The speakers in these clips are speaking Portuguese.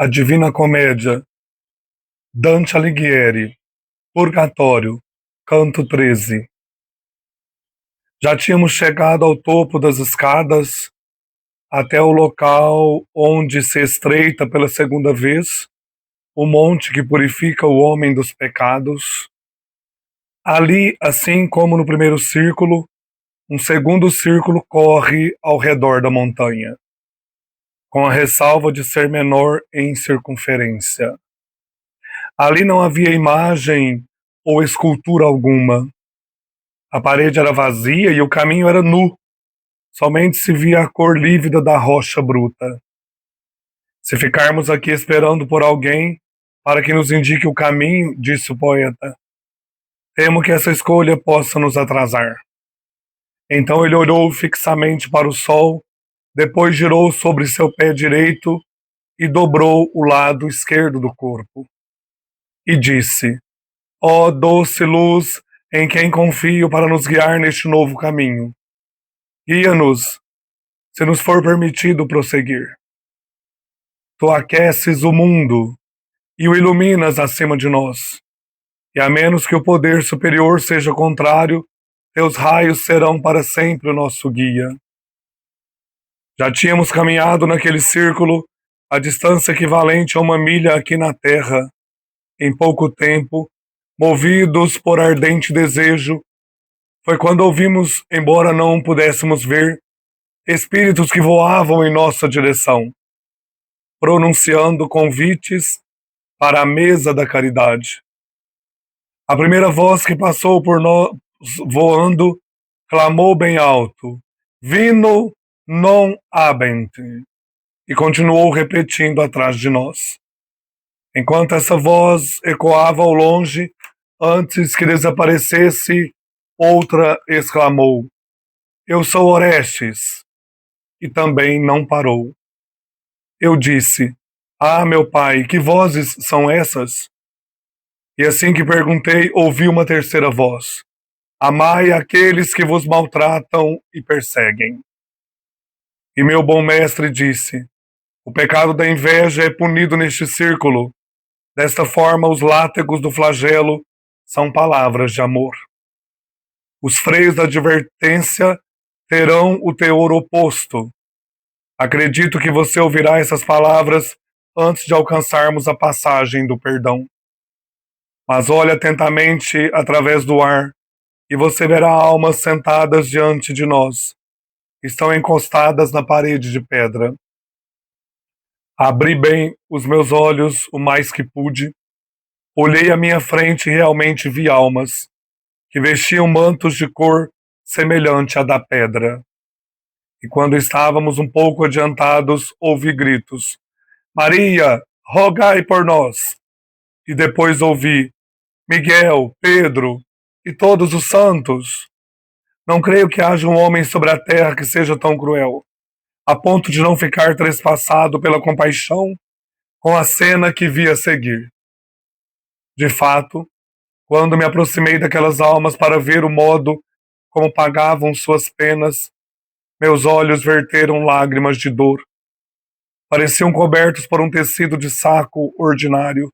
A Divina Comédia, Dante Alighieri, Purgatório, Canto 13. Já tínhamos chegado ao topo das escadas, até o local onde se estreita pela segunda vez o monte que purifica o homem dos pecados. Ali, assim como no primeiro círculo, um segundo círculo corre ao redor da montanha, com a ressalva de ser menor em circunferência. Ali não havia imagem ou escultura alguma. A parede era vazia e o caminho era nu. Somente se via a cor lívida da rocha bruta. Se ficarmos aqui esperando por alguém para que nos indique o caminho, disse o poeta, temo que essa escolha possa nos atrasar. Então ele olhou fixamente para o sol, depois girou sobre seu pé direito e dobrou o lado esquerdo do corpo. E disse: ó doce luz em quem confio para nos guiar neste novo caminho. Guia-nos, se nos for permitido prosseguir. Tu aqueces o mundo e o iluminas acima de nós. E a menos que o poder superior seja contrário, teus raios serão para sempre o nosso guia. Já tínhamos caminhado naquele círculo a distância equivalente a 1 milha aqui na Terra. Em pouco tempo, movidos por ardente desejo, foi quando ouvimos, embora não pudéssemos ver, espíritos que voavam em nossa direção, pronunciando convites para a mesa da caridade. A primeira voz que passou por nós voando clamou bem alto: Vino non habent, e continuou repetindo atrás de nós. Enquanto essa voz ecoava ao longe, antes que desaparecesse, outra exclamou: eu sou Orestes, e também não parou. Eu disse: ah, meu pai, que vozes são essas? E assim que perguntei, ouvi uma terceira voz: amai aqueles que vos maltratam e perseguem. E meu bom mestre disse: o pecado da inveja é punido neste círculo. Desta forma, os látegos do flagelo são palavras de amor. Os freios da advertência terão o teor oposto. Acredito que você ouvirá essas palavras antes de alcançarmos a passagem do perdão. Mas olhe atentamente através do ar e você verá almas sentadas diante de nós. Estão encostadas na parede de pedra. Abri bem os meus olhos o mais que pude. Olhei à minha frente e realmente vi almas que vestiam mantos de cor semelhante à da pedra. E quando estávamos um pouco adiantados, ouvi gritos: Maria, rogai por nós! E depois ouvi: Miguel, Pedro e todos os santos. Não creio que haja um homem sobre a terra que seja tão cruel, a ponto de não ficar trespassado pela compaixão com a cena que vi a seguir. De fato, quando me aproximei daquelas almas para ver o modo como pagavam suas penas, meus olhos verteram lágrimas de dor. Pareciam cobertos por um tecido de saco ordinário.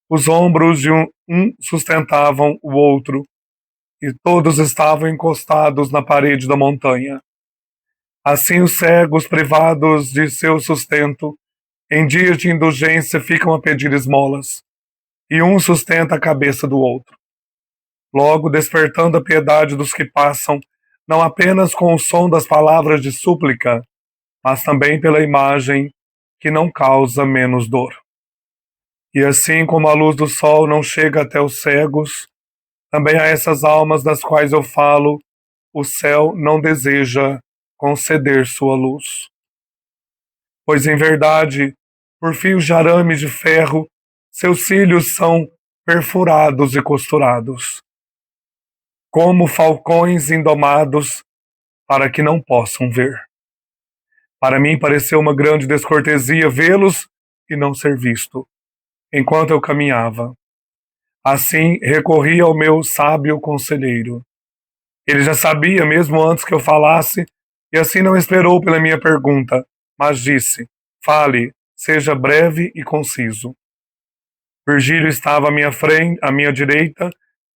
Os ombros de um sustentavam o outro, e todos estavam encostados na parede da montanha. Assim os cegos, privados de seu sustento, em dias de indulgência ficam a pedir esmolas, e um sustenta a cabeça do outro. Logo, despertando a piedade dos que passam, não apenas com o som das palavras de súplica, mas também pela imagem que não causa menos dor. E assim como a luz do sol não chega até os cegos, também a essas almas das quais eu falo, o céu não deseja conceder sua luz. Pois em verdade, por fios de arame de ferro, seus cílios são perfurados e costurados, como falcões indomados para que não possam ver. Para mim pareceu uma grande descortesia vê-los e não ser visto, enquanto eu caminhava. Assim recorri ao meu sábio conselheiro. Ele já sabia mesmo antes que eu falasse, e assim não esperou pela minha pergunta, mas disse: fale, seja breve e conciso. Virgílio estava à minha frente, à minha direita,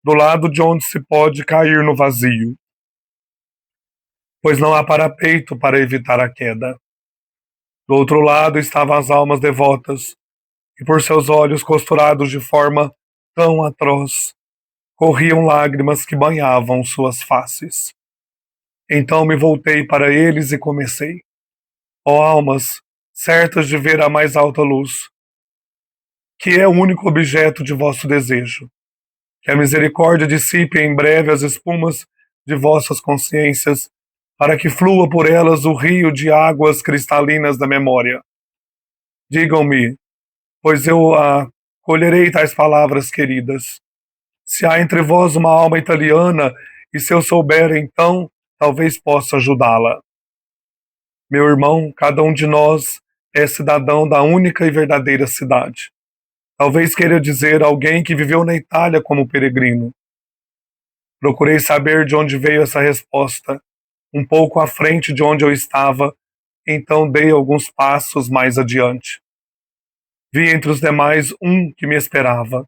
do lado de onde se pode cair no vazio, pois não há parapeito para evitar a queda. Do outro lado estavam as almas devotas, e por seus olhos costurados de forma tão atroz, corriam lágrimas que banhavam suas faces. Então me voltei para eles e comecei: ó almas, certas de ver a mais alta luz, que é o único objeto de vosso desejo, que a misericórdia dissipe em breve as espumas de vossas consciências, para que flua por elas o rio de águas cristalinas da memória. Digam-me, pois eu colherei tais palavras queridas. Se há entre vós uma alma italiana, e se eu souber, então, talvez possa ajudá-la. Meu irmão, cada um de nós é cidadão da única e verdadeira cidade. Talvez queira dizer alguém que viveu na Itália como peregrino. Procurei saber de onde veio essa resposta, um pouco à frente de onde eu estava, então dei alguns passos mais adiante. Vi entre os demais um que me esperava,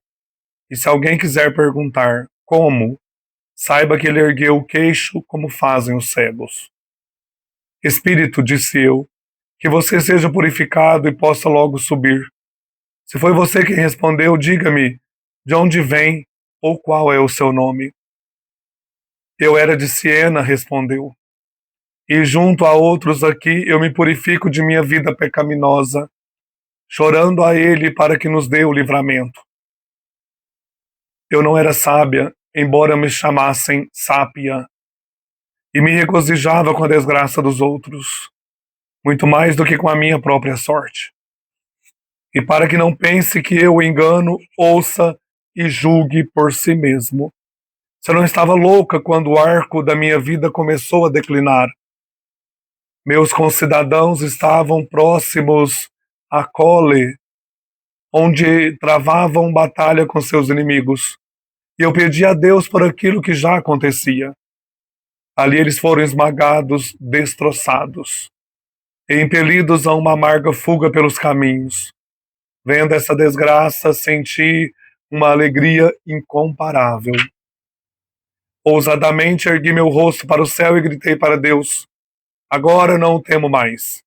e se alguém quiser perguntar como, saiba que ele ergueu o queixo como fazem os cegos. Espírito, disse eu, que você seja purificado e possa logo subir. Se foi você quem respondeu, diga-me de onde vem ou qual é o seu nome. Eu era de Siena, respondeu, e junto a outros aqui eu me purifico de minha vida pecaminosa, chorando a ele para que nos dê o livramento. Eu não era sábia, embora me chamassem sápia, e me regozijava com a desgraça dos outros, muito mais do que com a minha própria sorte. E para que não pense que eu o engano, ouça e julgue por si mesmo. Se eu não estava louca quando o arco da minha vida começou a declinar. Meus concidadãos estavam próximos a Colle, onde travavam batalha com seus inimigos, e eu pedi a Deus por aquilo que já acontecia. Ali eles foram esmagados, destroçados, e impelidos a uma amarga fuga pelos caminhos. Vendo essa desgraça, senti uma alegria incomparável. Ousadamente ergui meu rosto para o céu e gritei para Deus: agora não o temo mais.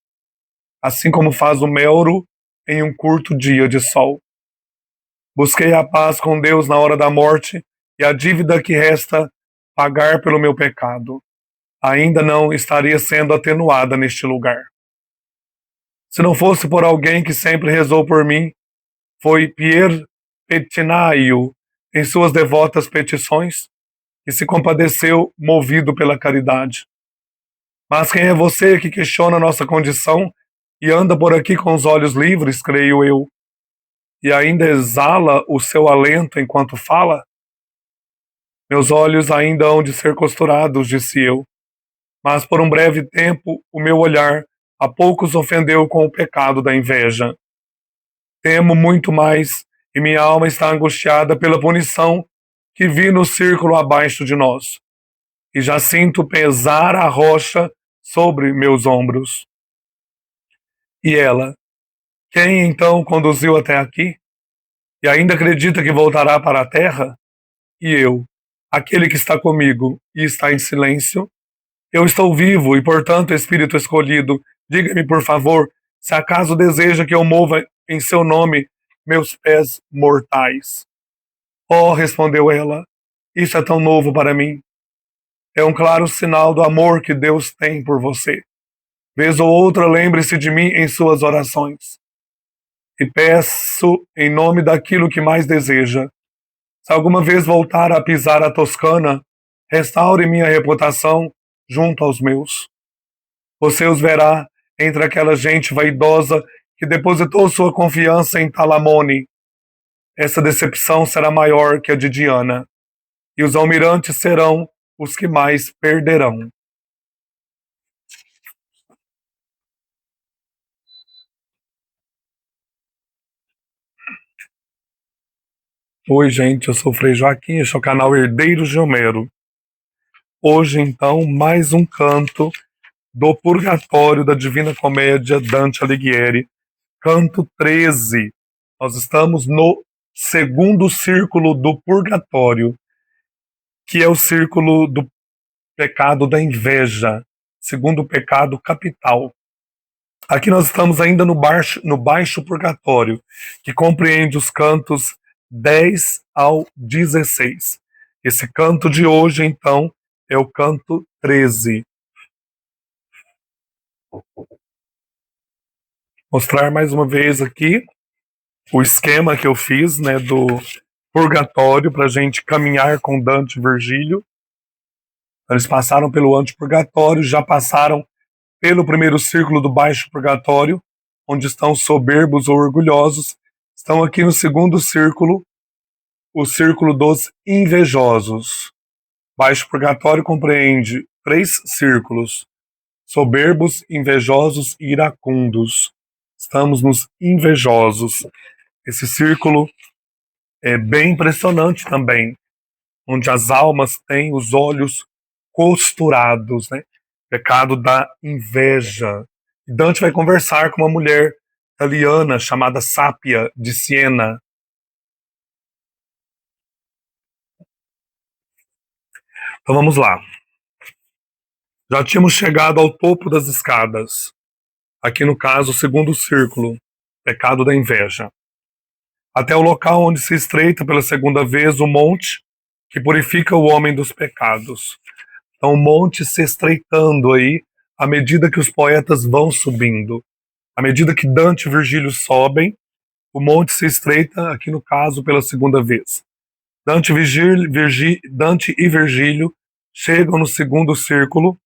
Assim como faz o melro em um curto dia de sol. Busquei a paz com Deus na hora da morte e a dívida que resta pagar pelo meu pecado ainda não estaria sendo atenuada neste lugar. Se não fosse por alguém que sempre rezou por mim, foi Pier Pettinaio, em suas devotas petições, que se compadeceu movido pela caridade. Mas quem é você que questiona nossa condição e anda por aqui com os olhos livres, creio eu, e ainda exala o seu alento enquanto fala? Meus olhos ainda hão de ser costurados, disse eu, mas por um breve tempo o meu olhar a poucos ofendeu com o pecado da inveja. Temo muito mais, e minha alma está angustiada pela punição que vi no círculo abaixo de nós, e já sinto pesar a rocha sobre meus ombros. E ela, quem então conduziu até aqui? E ainda acredita que voltará para a terra? E eu, aquele que está comigo e está em silêncio? Eu estou vivo e, portanto, espírito escolhido, diga-me, por favor, se acaso deseja que eu mova em seu nome meus pés mortais. Oh, respondeu ela, isso é tão novo para mim. É um claro sinal do amor que Deus tem por você. Vez ou outra, lembre-se de mim em suas orações. E peço em nome daquilo que mais deseja. Se alguma vez voltar a pisar a Toscana, restaure minha reputação junto aos meus. Você os verá entre aquela gente vaidosa que depositou sua confiança em Talamone. Essa decepção será maior que a de Diana, e os almirantes serão os que mais perderão. Oi, gente, eu sou o Frei Joaquim, este é o canal Herdeiros de Homero. Hoje, então, mais um canto do Purgatório da Divina Comédia Dante Alighieri, canto 13. Nós estamos no segundo círculo do purgatório, que é o círculo do pecado da inveja, segundo pecado capital. Aqui nós estamos ainda no baixo purgatório, que compreende os cantos 10 ao 16. Esse canto de hoje, então, é o canto 13. Mostrar mais uma vez aqui o esquema que eu fiz, né, do purgatório para a gente caminhar com Dante e Virgílio. Eles passaram pelo antipurgatório, já passaram pelo primeiro círculo do baixo purgatório, onde estão soberbos ou orgulhosos. Estão aqui no segundo círculo, o círculo dos invejosos. Baixo purgatório compreende 3 círculos: soberbos, invejosos e iracundos. Estamos nos invejosos. Esse círculo é bem impressionante também, onde as almas têm os olhos costurados, né? Pecado da inveja. Dante vai conversar com uma mulher italiana chamada Sápia de Siena. Então vamos lá. Já tínhamos chegado ao topo das escadas. Aqui no caso, o segundo círculo, pecado da inveja. Até o local onde se estreita pela segunda vez o monte que purifica o homem dos pecados. Então o monte se estreitando aí à medida que os poetas vão subindo. À medida que Dante e Virgílio sobem, o monte se estreita, aqui no caso, pela segunda vez. Dante e Virgílio chegam no segundo círculo,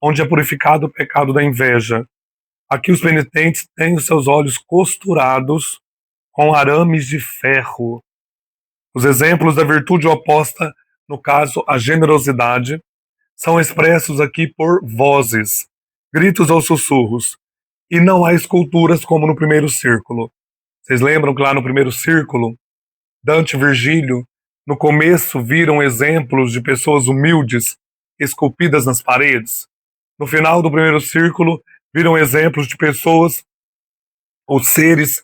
onde é purificado o pecado da inveja. Aqui os penitentes têm os seus olhos costurados com arames de ferro. Os exemplos da virtude oposta, no caso, a generosidade, são expressos aqui por vozes, gritos ou sussurros, e não há esculturas como no primeiro círculo. Vocês lembram que lá no primeiro círculo, Dante e Virgílio, no começo, viram exemplos de pessoas humildes esculpidas nas paredes? No final do primeiro círculo, viram exemplos de pessoas ou seres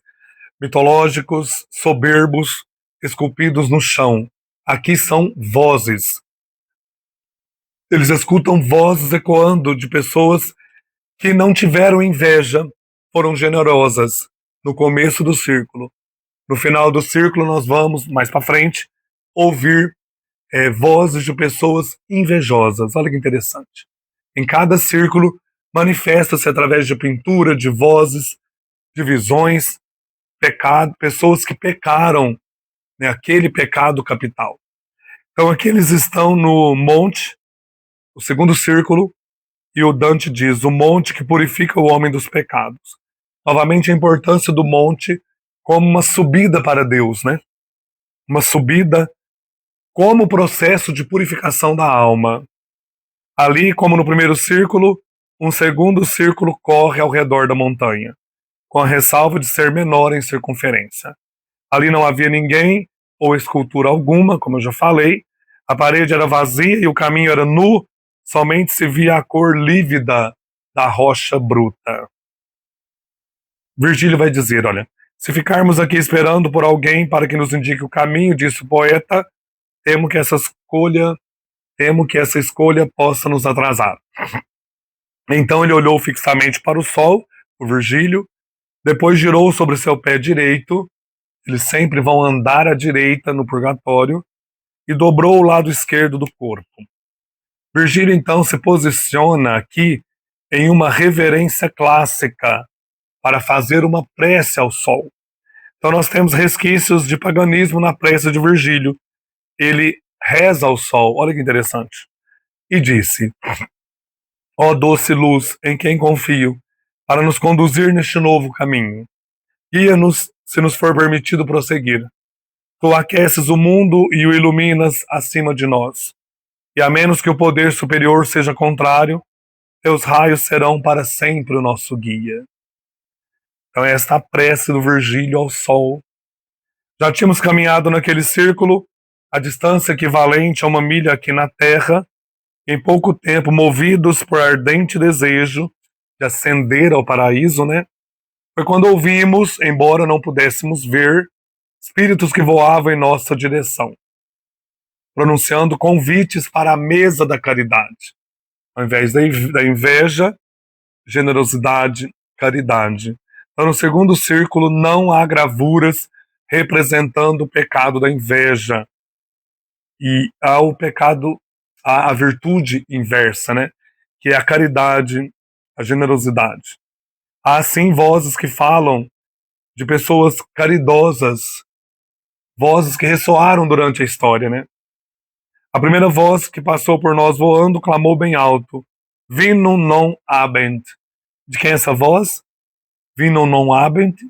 mitológicos, soberbos, esculpidos no chão. Aqui são vozes. Eles escutam vozes ecoando de pessoas que não tiveram inveja, foram generosas no começo do círculo. No final do círculo, nós vamos, mais para frente, ouvir vozes de pessoas invejosas. Olha que interessante. Em cada círculo, manifesta-se através de pintura, de vozes, de visões, pecado, pessoas que pecaram, né, aquele pecado capital. Então aqui eles estão no monte, o segundo círculo, e o Dante diz, o monte que purifica o homem dos pecados. Novamente a importância do monte como uma subida para Deus, né? Uma subida como processo de purificação da alma. Ali, como no primeiro círculo, um segundo círculo corre ao redor da montanha, com a ressalva de ser menor em circunferência. Ali não havia ninguém ou escultura alguma, como eu já falei. A parede era vazia e o caminho era nu, somente se via a cor lívida da rocha bruta. Virgílio vai dizer, olha, se ficarmos aqui esperando por alguém para que nos indique o caminho, disse o poeta, temo que essa escolha possa nos atrasar. Então ele olhou fixamente para o sol, o Virgílio, depois girou sobre seu pé direito, eles sempre vão andar à direita no purgatório, e dobrou o lado esquerdo do corpo. Virgílio então se posiciona aqui em uma reverência clássica para fazer uma prece ao sol. Então nós temos resquícios de paganismo na prece de Virgílio. Ele reza ao sol, olha que interessante, e disse, ó doce luz em quem confio, para nos conduzir neste novo caminho. Guia-nos, se nos for permitido prosseguir. Tu aqueces o mundo e o iluminas acima de nós. E a menos que o poder superior seja contrário, teus raios serão para sempre o nosso guia. Então esta é a prece do Virgílio ao sol. Já tínhamos caminhado naquele círculo, a distância equivalente a 1 milha aqui na Terra, em pouco tempo, movidos por ardente desejo de ascender ao paraíso, né? Foi quando ouvimos, embora não pudéssemos ver, espíritos que voavam em nossa direção, pronunciando convites para a mesa da caridade. Ao invés da inveja, generosidade, caridade. Então, no segundo círculo, não há gravuras representando o pecado da inveja. E há o pecado, a virtude inversa, né? Que é a caridade, a generosidade. Há, sim, vozes que falam de pessoas caridosas, vozes que ressoaram durante a história, né? A primeira voz que passou por nós voando clamou bem alto: Vinum non habent. De quem é essa voz? Vinum non habent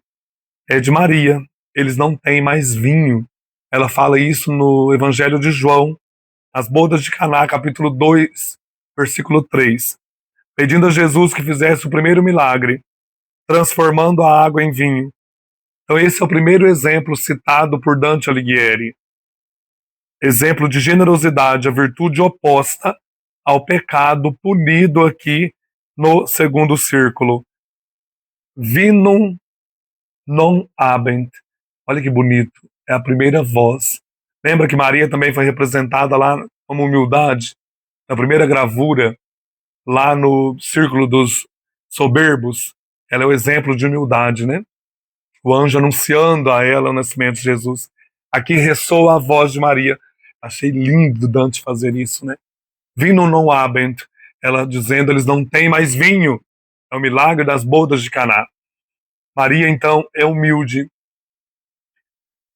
é de Maria. Eles não têm mais vinho. Ela fala isso no Evangelho de João, as bodas de Caná, capítulo 2, versículo 3, pedindo a Jesus que fizesse o primeiro milagre, transformando a água em vinho. Então esse é o primeiro exemplo citado por Dante Alighieri. Exemplo de generosidade, a virtude oposta ao pecado punido aqui no segundo círculo. Vinum non habent. Olha que bonito. É a primeira voz. Lembra que Maria também foi representada lá como humildade? Na primeira gravura, lá no círculo dos soberbos, ela é o exemplo de humildade, né? O anjo anunciando a ela o nascimento de Jesus. Aqui ressoa a voz de Maria. Achei lindo Dante fazer isso, né? Vinum non habent, ela dizendo, eles não têm mais vinho. É o milagre das bodas de Caná. Maria, então, é humilde.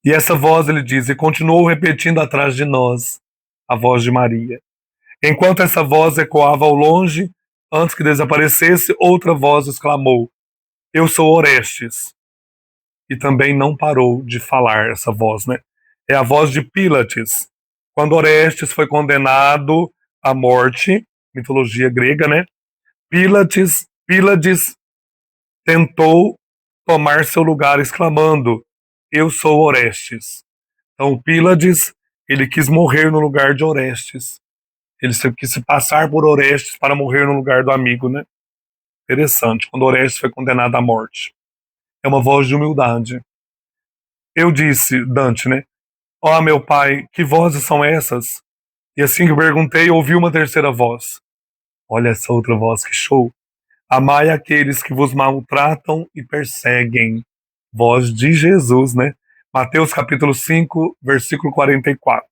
E essa voz, ele diz, e continuou repetindo atrás de nós, a voz de Maria. Enquanto essa voz ecoava ao longe, antes que desaparecesse, outra voz exclamou: Eu sou Orestes. E também não parou de falar essa voz, né? É a voz de Pílates. Quando Orestes foi condenado à morte, mitologia grega, né? Pílades tentou tomar seu lugar, exclamando: Eu sou Orestes. Então Pílades, ele quis morrer no lugar de Orestes. Ele quis se passar por Orestes para morrer no lugar do amigo, né? Interessante, quando Orestes foi condenado à morte. É uma voz de humildade. Eu disse, Dante, né? Ó, meu pai, que vozes são essas? E assim que eu perguntei, ouvi uma terceira voz. Olha essa outra voz, que show. Amai aqueles que vos maltratam e perseguem. Voz de Jesus, né? Mateus capítulo 5, versículo 44.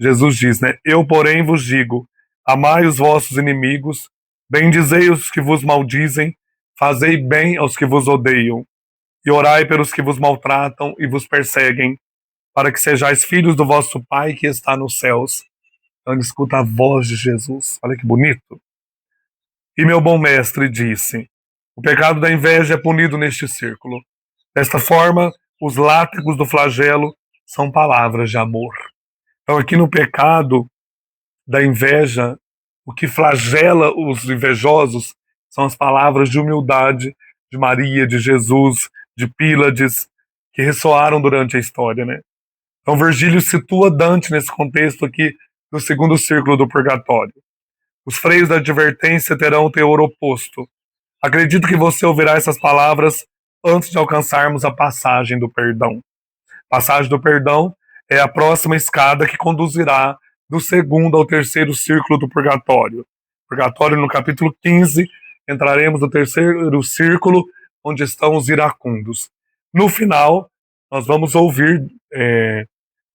Jesus diz, né? Eu, porém, vos digo, amai os vossos inimigos, bendizei os que vos maldizem, fazei bem aos que vos odeiam, e orai pelos que vos maltratam e vos perseguem, para que sejais filhos do vosso Pai que está nos céus. Então ele escuta a voz de Jesus. Olha que bonito. E meu bom mestre disse: o pecado da inveja é punido neste círculo. Desta forma, os látigos do flagelo são palavras de amor. Então, aqui no pecado da inveja, o que flagela os invejosos são as palavras de humildade de Maria, de Jesus, de Pílades, que ressoaram durante a história, né? Então, Virgílio situa Dante nesse contexto aqui do segundo círculo do purgatório. Os freios da advertência terão o teor oposto. Acredito que você ouvirá essas palavras antes de alcançarmos a passagem do perdão. Passagem do perdão é a próxima escada que conduzirá do segundo ao terceiro círculo do purgatório. Purgatório, no capítulo 15, entraremos no terceiro círculo, onde estão os iracundos. No final, nós vamos ouvir,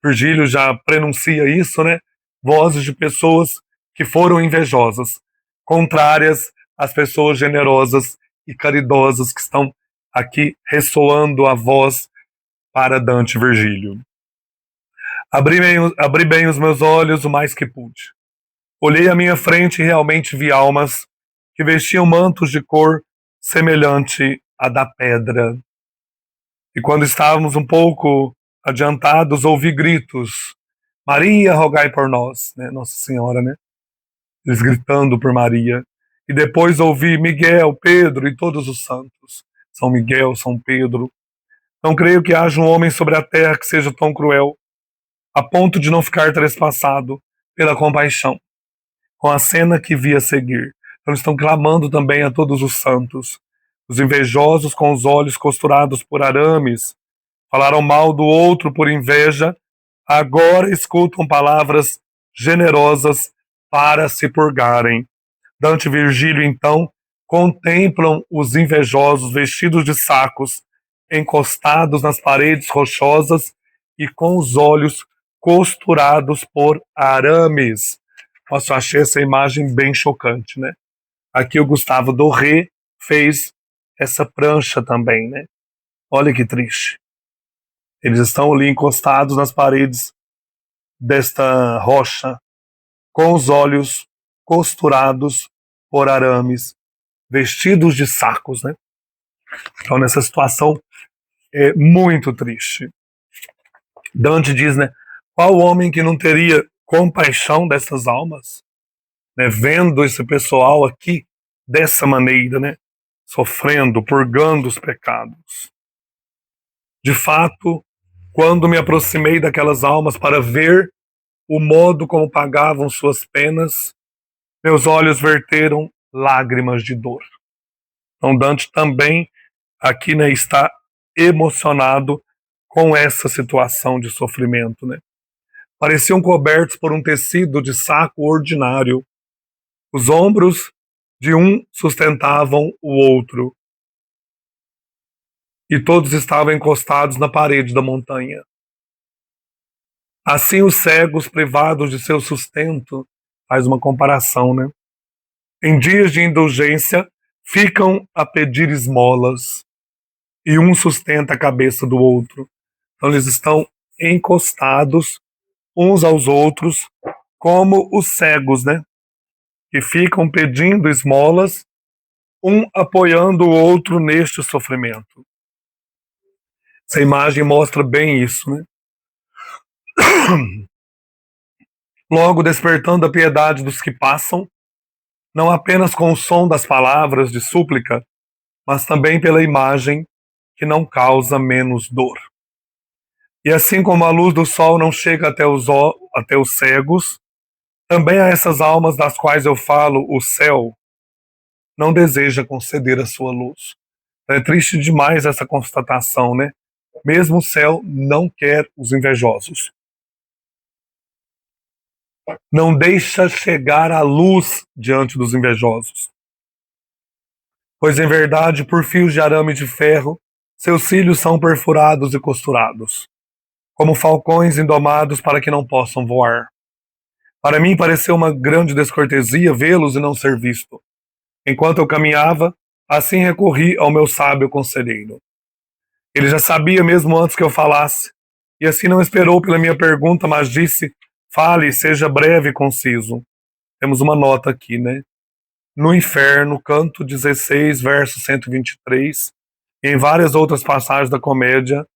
Virgílio já prenuncia isso, né? Vozes de pessoas que foram invejosas, contrárias às pessoas generosas e caridosas que estão aqui ressoando a voz para Dante e Virgílio. Abri bem os meus olhos o mais que pude. Olhei à minha frente e realmente vi almas que vestiam mantos de cor semelhante à da pedra. E quando estávamos um pouco adiantados, ouvi gritos: Maria, rogai por nós, né? Nossa Senhora, né? Eles gritando por Maria. E depois ouvi Miguel, Pedro e todos os santos. São Miguel, São Pedro. Não creio que haja um homem sobre a terra que seja tão cruel, a ponto de não ficar trespassado pela compaixão, com a cena que via seguir. Então estão clamando também a todos os santos. Os invejosos com os olhos costurados por arames, falaram mal do outro por inveja, agora escutam palavras generosas para se purgarem. Dante e Virgílio, então, contemplam os invejosos vestidos de sacos, encostados nas paredes rochosas e com os olhos costurados por arames. Nossa, eu achei essa imagem bem chocante, né? Aqui o Gustavo Doré fez essa prancha também, né? Olha que triste. Eles estão ali encostados nas paredes desta rocha, com os olhos costurados por arames, vestidos de sacos, né? Então, nessa situação é muito triste. Dante diz, né? Qual homem que não teria compaixão dessas almas, né? Vendo esse pessoal aqui dessa maneira, né? Sofrendo, purgando os pecados. De fato, quando me aproximei daquelas almas para ver o modo como pagavam suas penas, meus olhos verteram lágrimas de dor. Então Dante também aqui, né, está emocionado com essa situação de sofrimento, né? Pareciam cobertos por um tecido de saco ordinário. Os ombros de um sustentavam o outro, e todos estavam encostados na parede da montanha. Assim os cegos, privados de seu sustento, faz uma comparação, né? Em dias de indulgência, ficam a pedir esmolas, e um sustenta a cabeça do outro. Então eles estão encostados uns aos outros, como os cegos, né? Que ficam pedindo esmolas, um apoiando o outro neste sofrimento. Essa imagem mostra bem isso, né? Logo despertando a piedade dos que passam, não apenas com o som das palavras de súplica, mas também pela imagem que não causa menos dor. E assim como a luz do sol não chega até os cegos, também a essas almas das quais eu falo, o céu não deseja conceder a sua luz. É triste demais essa constatação, né? Mesmo o céu não quer os invejosos. Não deixa chegar a luz diante dos invejosos. Pois em verdade, por fios de arame de ferro, seus cílios são perfurados e costurados, como falcões indomados para que não possam voar. Para mim pareceu uma grande descortesia vê-los e não ser visto. Enquanto eu caminhava, assim recorri ao meu sábio conselheiro. Ele já sabia mesmo antes que eu falasse, e assim não esperou pela minha pergunta, mas disse: fale, seja breve e conciso. Temos uma nota aqui, né? No Inferno, canto 16, verso 123, e em várias outras passagens da comédia,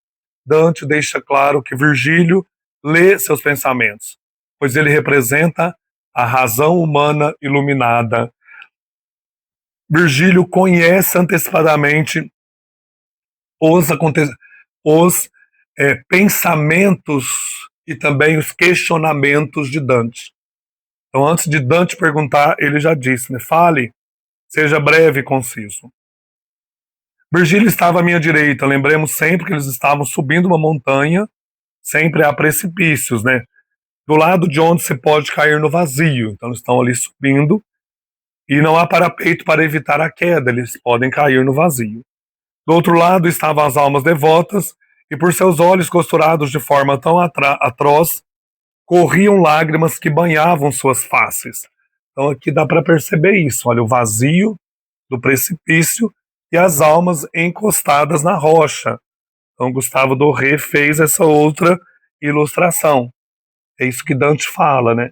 Dante deixa claro que Virgílio lê seus pensamentos, pois ele representa a razão humana iluminada. Virgílio conhece antecipadamente os, os pensamentos e também os questionamentos de Dante. Então, antes de Dante perguntar, ele já disse, né? Fale, seja breve e conciso. Virgílio estava à minha direita. Lembremos sempre que eles estavam subindo uma montanha, sempre há precipícios, né? Do lado de onde se pode cair no vazio. Então, eles estão ali subindo e não há parapeito para evitar a queda, eles podem cair no vazio. Do outro lado estavam as almas devotas, e por seus olhos costurados de forma tão atroz, corriam lágrimas que banhavam suas faces. Então aqui dá para perceber isso, olha, o vazio do precipício e as almas encostadas na rocha. Então Gustavo Doré fez essa outra ilustração. É isso que Dante fala, né?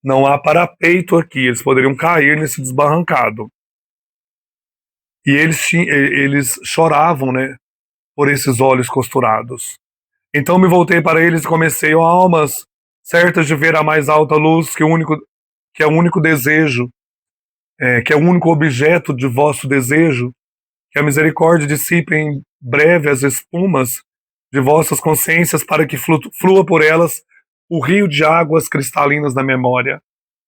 Não há parapeito aqui, eles poderiam cair nesse desbarrancado. E eles choravam, né, por esses olhos costurados. Então me voltei para eles e comecei: ó almas, certas de ver a mais alta luz, que é o único desejo, que é o único objeto de vosso desejo, que a misericórdia dissipe em breve as espumas de vossas consciências, para que flua por elas o rio de águas cristalinas da memória.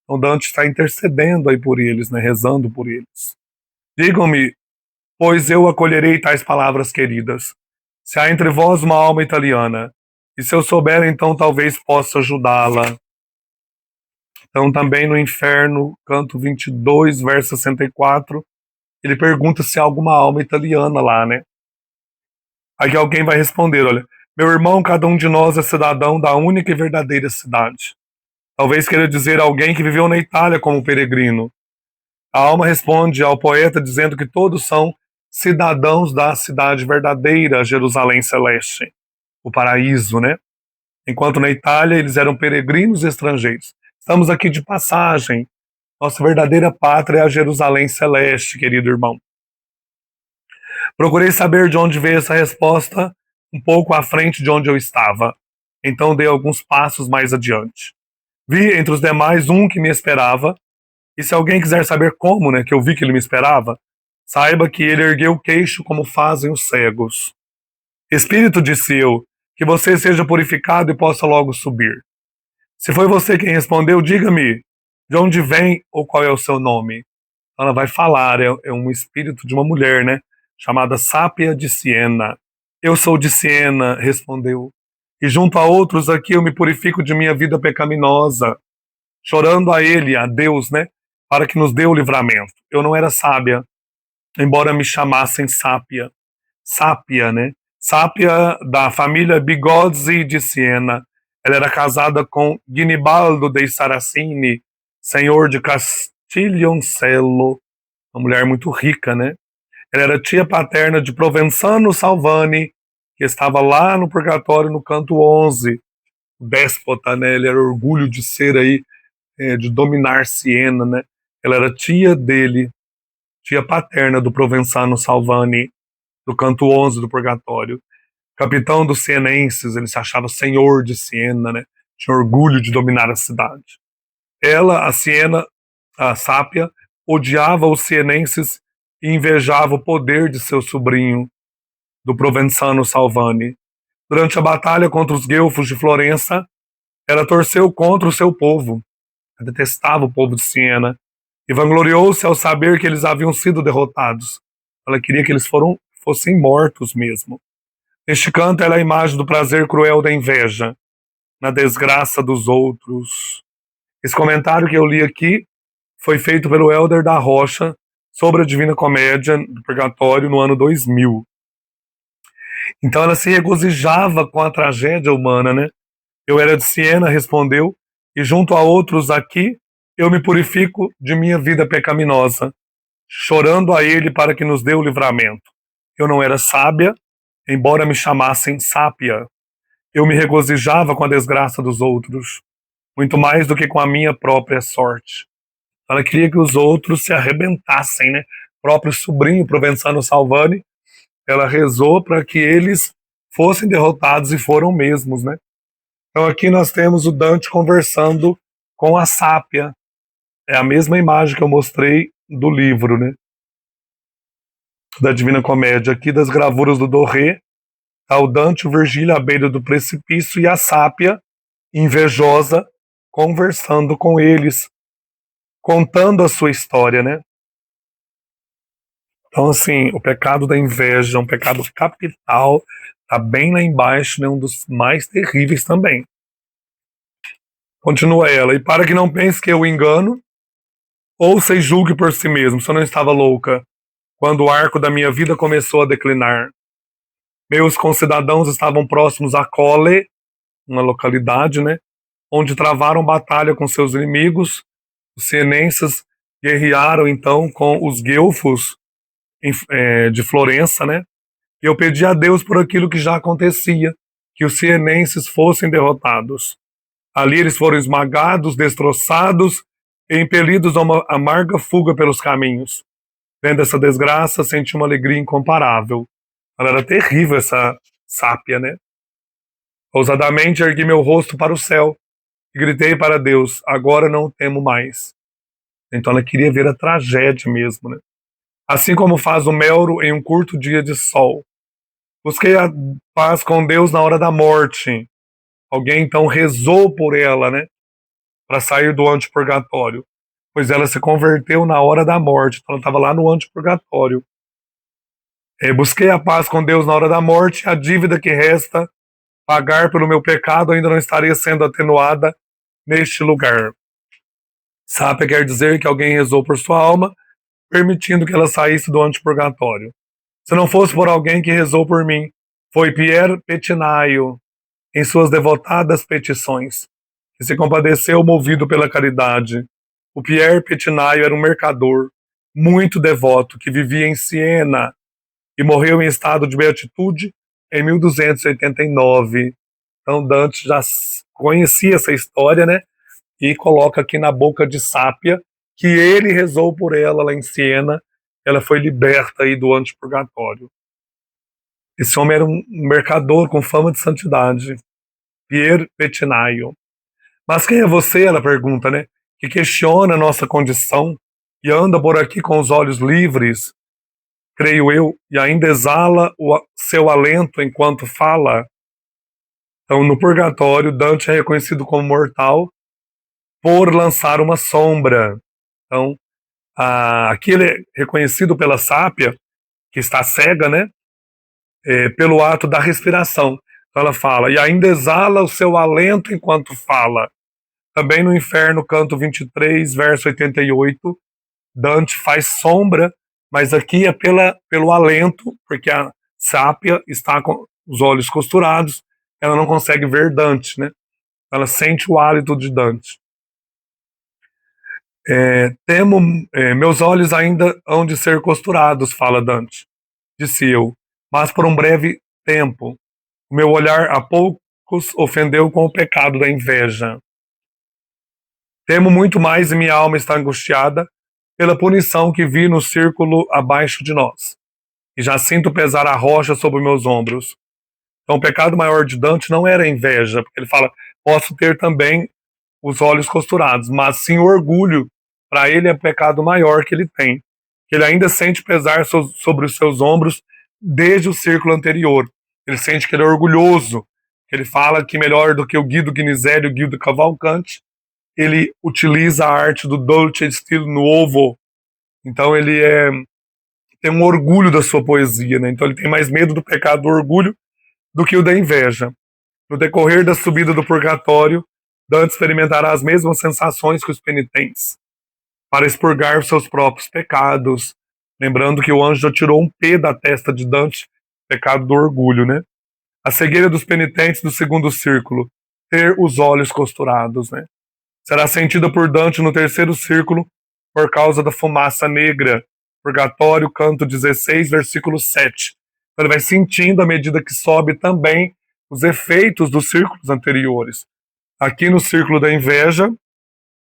Então Dante está intercedendo aí por eles, né, rezando por eles. Digam-me, pois eu acolherei tais palavras queridas. Se há entre vós uma alma italiana, e se eu souber, então talvez possa ajudá-la. Então, também no Inferno, canto 22, verso 64, ele pergunta se há alguma alma italiana lá, né? Aí alguém vai responder, olha, meu irmão, cada um de nós é cidadão da única e verdadeira cidade. Talvez queira dizer alguém que viveu na Itália como peregrino. A alma responde ao poeta dizendo que todos são cidadãos da cidade verdadeira, Jerusalém Celeste, o paraíso, né? Enquanto na Itália eles eram peregrinos estrangeiros. Estamos aqui de passagem. Nossa verdadeira pátria é a Jerusalém Celeste, querido irmão. Procurei saber de onde veio essa resposta um pouco à frente de onde eu estava. Então dei alguns passos mais adiante. Vi entre os demais um que me esperava, e se alguém quiser saber como, né, que eu vi que ele me esperava, saiba que ele ergueu o queixo como fazem os cegos. Espírito, disse eu, que você seja purificado e possa logo subir. Se foi você quem respondeu, diga-me de onde vem ou qual é o seu nome. Ela vai falar, é um espírito de uma mulher, né, chamada Sápia de Siena. Eu sou de Siena, respondeu, e junto a outros aqui eu me purifico de minha vida pecaminosa, chorando a ele, a Deus, né, para que nos dê o livramento. Eu não era sábia, embora me chamassem Sápia. Sápia, né? Sápia da família Bigozzi de Siena. Ela era casada com Guinibaldo dei Saracini, senhor de Castiglioncello, uma mulher muito rica, né? Ela era tia paterna de Provenzano Salvani, que estava lá no Purgatório no canto 11, o déspota, né? Ele era orgulho de ser aí, de dominar Siena, né? Ela era tia dele, tia paterna do Provenzano Salvani, do canto 11 do Purgatório. Capitão dos sienenses, ele se achava senhor de Siena, né? Tinha orgulho de dominar a cidade. Ela, a Siena, a Sápia, odiava os sienenses e invejava o poder de seu sobrinho, do Provenzano Salvani. Durante a batalha contra os guelfos de Florença, ela torceu contra o seu povo. Ela detestava o povo de Siena e vangloriou-se ao saber que eles haviam sido derrotados. Ela queria que eles fossem mortos mesmo. Neste canto, ela é a imagem do prazer cruel da inveja, na desgraça dos outros. Esse comentário que eu li aqui foi feito pelo Hélder da Rocha sobre a Divina Comédia do Purgatório no ano 2000. Então ela se regozijava com a tragédia humana, né? Eu era de Siena, respondeu, e junto a outros aqui, eu me purifico de minha vida pecaminosa, chorando a ele para que nos dê o livramento. Eu não era sábia, embora me chamassem sápia. Eu me regozijava com a desgraça dos outros, muito mais do que com a minha própria sorte. Ela queria que os outros se arrebentassem, né? O próprio sobrinho Provenzano Salvani, ela rezou para que eles fossem derrotados e foram mesmos, né? Então aqui nós temos o Dante conversando com a Sápia. É a mesma imagem que eu mostrei do livro, né? Da Divina Comédia. Aqui das gravuras do Doré, tá o Dante, o Virgílio à beira do precipício e a Sápia, invejosa, conversando com eles, contando a sua história, né? Então, assim, o pecado da inveja é um pecado capital, tá bem lá embaixo, né? Um dos mais terríveis também. Continua ela, e para que não pense que eu engano, ouça e julgue por si mesmo, se eu não estava louca, quando o arco da minha vida começou a declinar. Meus concidadãos estavam próximos a Colle, uma localidade, né, onde travaram batalha com seus inimigos. Os sienenses guerrearam então com os guelfos de Florença, né, e eu pedi a Deus por aquilo que já acontecia, que os sienenses fossem derrotados. Ali eles foram esmagados, destroçados e impelidos a uma amarga fuga pelos caminhos. Vendo essa desgraça, senti uma alegria incomparável. Ela era terrível, essa Sápia, né? Ousadamente ergui meu rosto para o céu e gritei para Deus, agora não o temo mais. Então ela queria ver a tragédia mesmo, né? Assim como faz o Melro em um curto dia de sol. Busquei a paz com Deus na hora da morte. Alguém então rezou por ela, né? Para sair do antipurgatório. Pois ela se converteu na hora da morte. Então ela estava lá no antipurgatório. Busquei a paz com Deus na hora da morte, a dívida que resta pagar pelo meu pecado ainda não estaria sendo atenuada neste lugar. Sápia quer dizer que alguém rezou por sua alma, permitindo que ela saísse do antipurgatório. Se não fosse por alguém que rezou por mim, foi Pierre Petinaio, em suas devotadas petições, que se compadeceu movido pela caridade. O Pierre Petinaio era um mercador muito devoto que vivia em Siena e morreu em estado de beatitude em 1289. Então Dante já conhecia essa história, né? E coloca aqui na boca de Sápia que ele rezou por ela lá em Siena, ela foi liberta aí do antipurgatório. Esse homem era um mercador com fama de santidade, Pierre Petinaio. Mas quem é você, ela pergunta, né? Que questiona a nossa condição e anda por aqui com os olhos livres, creio eu, e ainda exala o seu alento enquanto fala. Então, no purgatório, Dante é reconhecido como mortal por lançar uma sombra. Então, aqui ele é reconhecido pela Sápia, que está cega, né? Pelo ato da respiração. Então ela fala, e ainda exala o seu alento enquanto fala. Também no Inferno, canto 23, verso 88, Dante faz sombra, mas aqui é pelo alento, porque a Sápia está com os olhos costurados, ela não consegue ver Dante, né? Ela sente o hálito de Dante. Meus olhos ainda hão de ser costurados, fala Dante, disse eu, mas por um breve tempo. O meu olhar a poucos ofendeu com o pecado da inveja. Temo muito mais e minha alma está angustiada pela punição que vi no círculo abaixo de nós. E já sinto pesar a rocha sobre meus ombros. Então o pecado maior de Dante não era a inveja, porque ele fala, posso ter também os olhos costurados, mas sim o orgulho. Para ele é o pecado maior que ele tem. Que ele ainda sente pesar sobre os seus ombros desde o círculo anterior. Ele sente que ele é orgulhoso. Ele fala que melhor do que o Guido Guinizelli e o Guido Cavalcanti, ele utiliza a arte do dolce estilo nuovo. Então ele tem um orgulho da sua poesia, né? Então ele tem mais medo do pecado do orgulho do que o da inveja. No decorrer da subida do purgatório, Dante experimentará as mesmas sensações que os penitentes, para expurgar os seus próprios pecados. Lembrando que o anjo já tirou um P da testa de Dante, pecado do orgulho, né? A cegueira dos penitentes do segundo círculo, ter os olhos costurados, né? Será sentida por Dante no terceiro círculo por causa da fumaça negra. Purgatório, canto 16, versículo 7. Então ele vai sentindo à medida que sobe também os efeitos dos círculos anteriores. Aqui no círculo da inveja,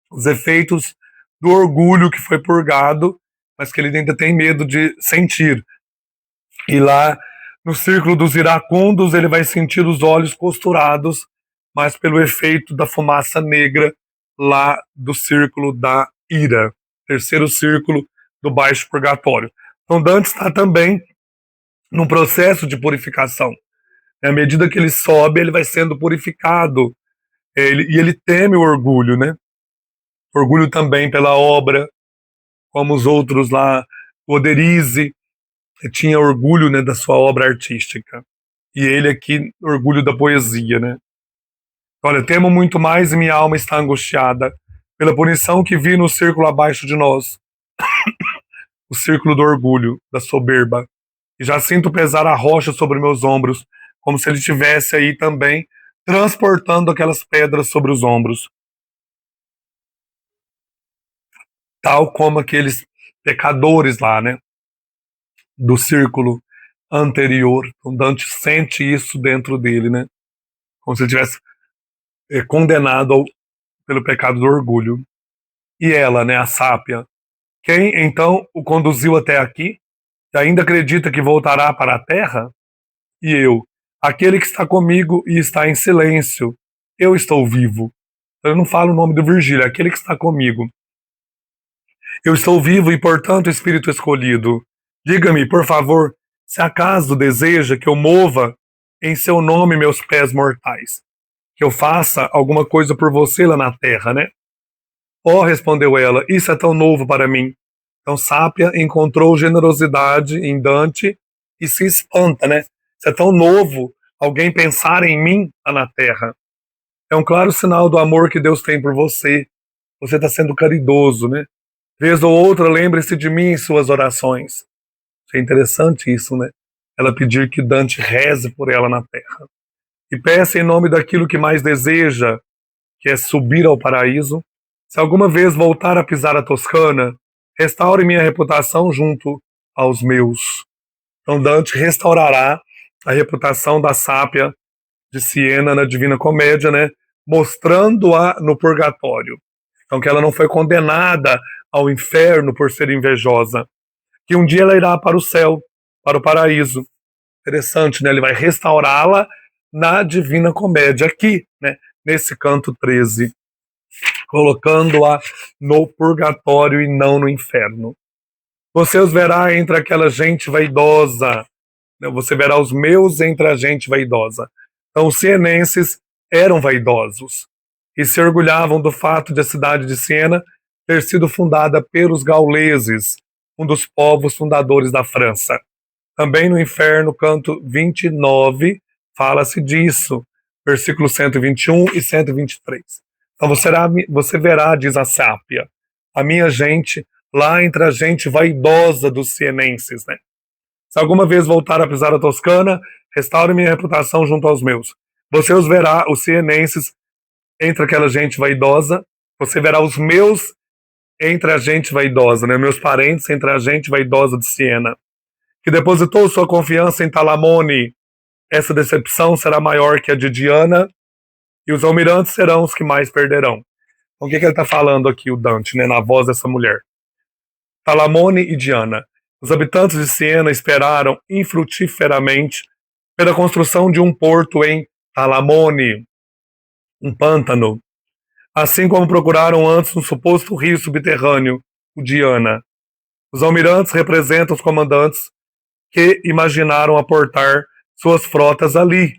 os efeitos do orgulho que foi purgado, mas que ele ainda tem medo de sentir. E lá no círculo dos iracundos, ele vai sentir os olhos costurados, mas pelo efeito da fumaça negra lá do círculo da ira, terceiro círculo do baixo purgatório. Então Dante está também num processo de purificação. À medida que ele sobe, ele vai sendo purificado. E ele teme o orgulho, né? Orgulho também pela obra, como os outros lá, o Oderise tinha orgulho, né, da sua obra artística. E ele aqui, orgulho da poesia, né? Olha, temo muito mais e minha alma está angustiada pela punição que vi no círculo abaixo de nós, o círculo do orgulho, da soberba. E já sinto pesar a rocha sobre meus ombros, como se ele estivesse aí também transportando aquelas pedras sobre os ombros. Tal como aqueles pecadores lá, né, do círculo anterior. Então Dante sente isso dentro dele, né, como se ele tivesse condenado pelo pecado do orgulho. E ela, né, a Sápia, quem então o conduziu até aqui, e ainda acredita que voltará para a terra? E eu, aquele que está comigo e está em silêncio, eu estou vivo. Eu não falo o nome do Virgílio, é aquele que está comigo. Eu estou vivo e, portanto, espírito escolhido. Diga-me, por favor, se acaso deseja que eu mova em seu nome meus pés mortais, que eu faça alguma coisa por você lá na terra, né? Oh, respondeu ela, isso é tão novo para mim. Então Sápia encontrou generosidade em Dante e se espanta, né? Você é tão novo, alguém pensar em mim lá na terra. É um claro sinal do amor que Deus tem por você. Você está sendo caridoso, né? Vez ou outra, lembre-se de mim em suas orações. É interessante isso, né? Ela pedir que Dante reze por ela na terra. E peça em nome daquilo que mais deseja, que é subir ao paraíso. Se alguma vez voltar a pisar a Toscana, restaure minha reputação junto aos meus. Então Dante restaurará a reputação da sápia de Siena na Divina Comédia, né? Mostrando-a no purgatório. Então que ela não foi condenada ao inferno por ser invejosa, que um dia ela irá para o céu, para o paraíso. Interessante, né? Ele vai restaurá-la na Divina Comédia, aqui, né? Nesse canto 13, colocando-a no purgatório e não no inferno. Você os verá entre aquela gente vaidosa, né? Você verá os meus entre a gente vaidosa. Então, os sienenses eram vaidosos e se orgulhavam do fato de a cidade de Siena ter sido fundada pelos gauleses, um dos povos fundadores da França. Também no Inferno, canto 29, fala-se disso, versículos 121 e 123. Então você verá, diz a sápia, a minha gente lá entre a gente vaidosa dos sienenses, né? Se alguma vez voltar a pisar a Toscana, restaure minha reputação junto aos meus. Você os verá, os sienenses, entre aquela gente vaidosa, você verá os meus entre a gente vaidosa, né? Meus parentes entre a gente vaidosa de Siena, que depositou sua confiança em Talamone. Essa decepção será maior que a de Diana, e os almirantes serão os que mais perderão. Então, o que ele está falando aqui, o Dante, né, na voz dessa mulher? Talamone e Diana. Os habitantes de Siena esperaram infrutiferamente pela construção de um porto em Talamone, um pântano, assim como procuraram antes um suposto rio subterrâneo, o Diana. Os almirantes representam os comandantes que imaginaram aportar suas frotas ali,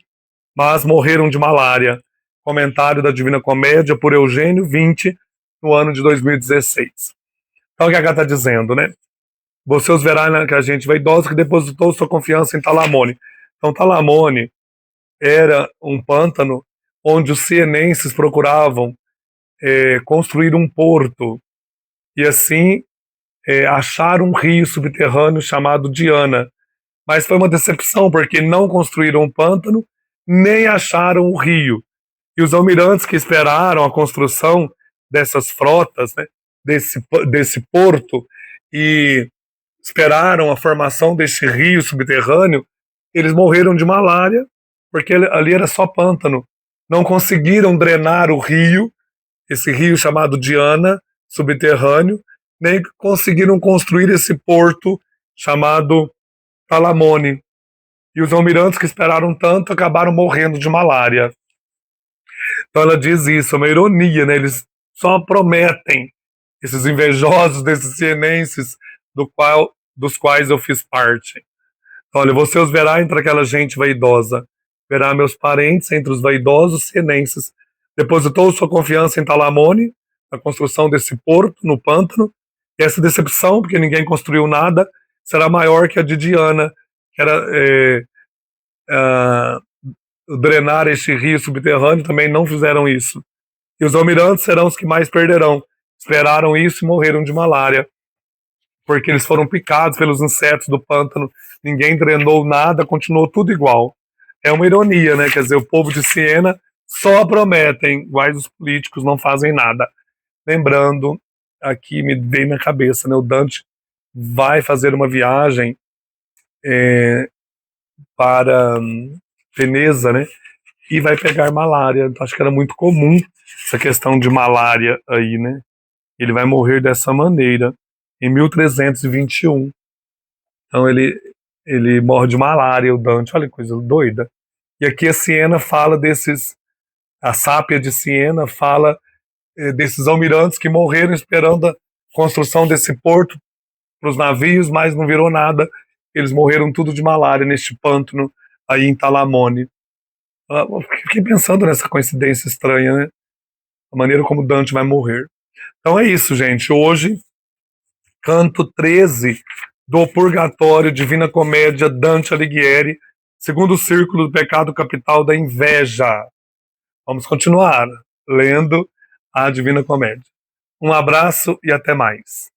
mas morreram de malária. Comentário da Divina Comédia por Eugênio 20, no ano de 2016. Então o que a Gata está dizendo, né? Você os verá que a gente vaidosa que depositou sua confiança em Talamone. Então Talamone era um pântano onde os sienenses procuravam construir um porto e assim achar um rio subterrâneo chamado Diana. Mas foi uma decepção, porque não construíram um pântano, nem acharam o rio. E os almirantes que esperaram a construção dessas frotas, né, desse porto, e esperaram a formação desse rio subterrâneo, eles morreram de malária, porque ali era só pântano. Não conseguiram drenar o rio, esse rio chamado Diana, subterrâneo, nem conseguiram construir esse porto chamado Talamone. E os almirantes que esperaram tanto acabaram morrendo de malária. Então ela diz isso, é uma ironia, né? Eles só prometem, esses invejosos desses sienenses dos quais eu fiz parte. Olha, você os verá entre aquela gente vaidosa, verá meus parentes entre os vaidosos sienenses. Depositou sua confiança em Talamone, na construção desse porto no pântano, e essa decepção, porque ninguém construiu nada, será maior que a de Diana, que era drenar este rio subterrâneo, também não fizeram isso. E os almirantes serão os que mais perderão. Esperaram isso e morreram de malária, porque eles foram picados pelos insetos do pântano, ninguém drenou nada, continuou tudo igual. É uma ironia, né? Quer dizer, o povo de Siena só prometem, iguais os políticos não fazem nada. Lembrando, aqui me veio na cabeça, né? O Dante vai fazer uma viagem para Veneza, né? E vai pegar malária. Então, acho que era muito comum essa questão de malária aí, né? Ele vai morrer dessa maneira em 1321. Então ele morre de malária, o Dante, olha que coisa doida. E aqui a Siena fala a sápia de Siena fala desses almirantes que morreram esperando a construção desse porto para os navios, mas não virou nada. Eles morreram tudo de malária neste pântano aí em Talamone. Fiquei pensando nessa coincidência estranha, né? A maneira como Dante vai morrer. Então é isso, gente. Hoje, canto 13 do Purgatório, Divina Comédia, Dante Alighieri, segundo círculo do pecado capital da inveja. Vamos continuar lendo a Divina Comédia. Um abraço e até mais.